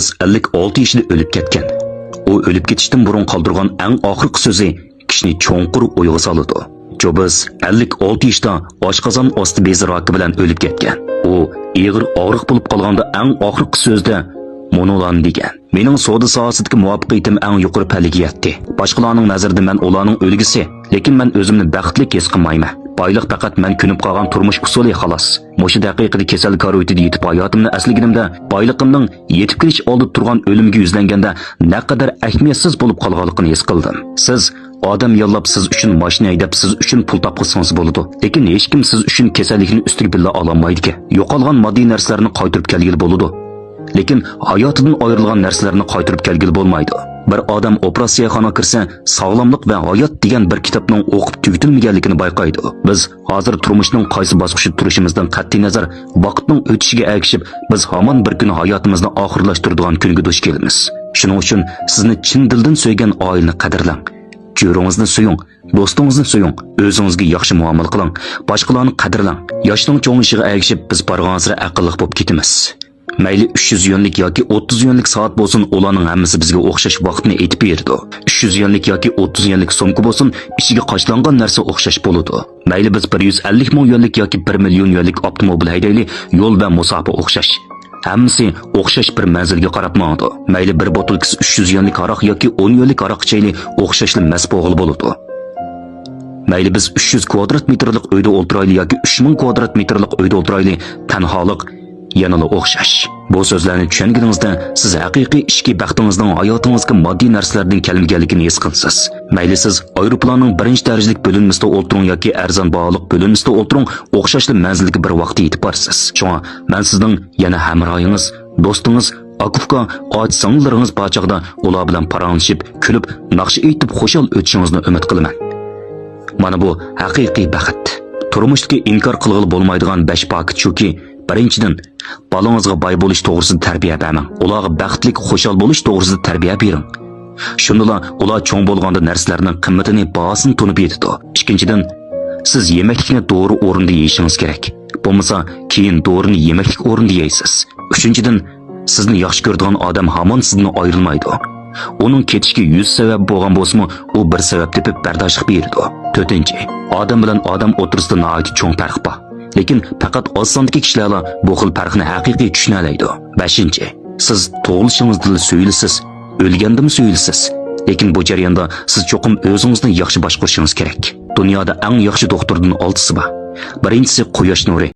Otamiz 56 yoshida o'lib ketgan. U o'lib ketishdan burun qoldirgan eng oxirgi so'zi kishini cho'nqur o'yga soladi. Jobs 56 yoshda oshqozon osti bezi raki bilan o'lib ketgan. U og'ir og'riq bo'lib qolganda eng oxirgi so'zda monolan degan. Mening savdo sohasidagi muvaffaqiyatim eng yuqori pallaga yetdi. Boshqalarning nazarida men ularning o'lgisi, lekin men o'zimni baxtli his qilmayman. Boylik faqat men ko'nib qolgan turmush usuli xolos. Mo'shu daqiqada kasal karoyitida yetib hayotimni asliginimda boyliqimning yetib kelish oldida turgan o'limga yuzlanganda naqadar ahamiyatsiz bo'lib qolganligini his qildim. Siz odam yollab siz uchun mashina haydab siz uchun pul topqizsangiz bo'ladi. Lekin hech kim siz uchun kasallikni ustiga billa ololmaydi. Yo'qolgan moddiy narsalarni qaytarib kelgil bo'ladi. Lekin hayotidan ayrilgan narsalarni qaytarib kelgil bo'lmaydi. Bir odam operatsiyaxonaga kirsa, sog'lomlik va hayot degan bir kitobning o'qib tugatilmaganligini bayqaydi. Biz hozir turmushning qaysi bosqichida turishimizdan qat'iy nazar vaqtning o'tishiga ergishib, biz hamon bir kun hayotimizni oxirlashtiradigan kunga duch kelamiz. Shuning uchun sizni chin dildan sevgan oilani qadrlang. Jo'ringizni suyung, do'stingizni suyung, o'zingizga yaxshi muomala qiling, boshqalarni qadrlang. Yoshning cho'ng'ishiga ergishib biz borgan-sari aqlli bo'lib ketamiz. Mayli 300 yönlik yoki 30 yönlik soat bo'lsin, ularning hammasi bizga o'xshash vaqtni aytib berdi. 300 yönlik yoki 30 yönlik so'mka bo'lsin, ichiga qochlangan narsa o'xshash bo'ladi. Mayli biz 150 ming yönlik yoki 1 million yönlik avtomobil haydaylik, yo'l va musofa o'xshash. Hammasi o'xshash bir manzilga qarab boradi. Mayli bir botilkasi 300 yönlik aroq yoki 10 yönlik aroq ichaylik, o'xshashli masbog'il bo'ladi. Mayli biz 300 kvadrat metrlik uyda o'tiraylik yoki 3000 kvadrat metrlik uyda o'tiraylik, tanholik yanada o'xshash. Bu so'zlarni tushunganingizda siz haqiqiy ishki baxtingizning hayotingizga moddiy narsalardan kelmaganligini his qilasiz. Mayli siz aeroplanning birinchi darajalik bo'linmasida o'tiring yoki arzon baholiq bo'linmasida o'tiring, o'xshashli manzilga bir vaqtda yetib borasiz. Shunga men sizning yana hamrohingiz, do'stingiz, akufka, och singllaringiz barchaqda ular bilan paranglashib, kulib, naqsh aytib xushal o'tishingizni umid qilaman. Mana bu haqiqiy baxt. Turmushdagi inkor qilg'il bo'lmaydigan 5 paket shuki, birinchidan, balangizga boy bo'lish to'g'risida tarbiya bermang. Ularga baxtli, xushal bo'lish to'g'risida tarbiya bering. Shundala ular cho'ng bo'lganda narsalarning qimmatini, bahosini tunib yetadi. Ikkinchidan, siz yemeklikni to'g'ri o'rinda yeyishingiz kerak. Bo'lmasa, keyin to'g'rini yemeklik o'rinda yeysiz. Uchinchidan, sizni yaxshi ko'radigan odam hamon sizdan ayrilmaydi. Uning ketishiga 100 sabab bo'lgan bo'lsa-mu, u bir sabab tepib bardoshlik beradi. To'rtinchi, odam bilan odam o'tirisida nihoyat cho'ng farq bor. Lekin faqat oz sondagi kishilar bu xil farqni haqiqiy tushuna oladi. 5. Siz tug'ilishingizda so'yilsiz, o'lgandimi so'yilsiz. Lekin bu jarayonda siz cho'qim o'zingizni yaxshi boshqarishingiz kerak. Dunyoda eng yaxshi doktordan oltisi bor. Birinchisi quyosh nuri.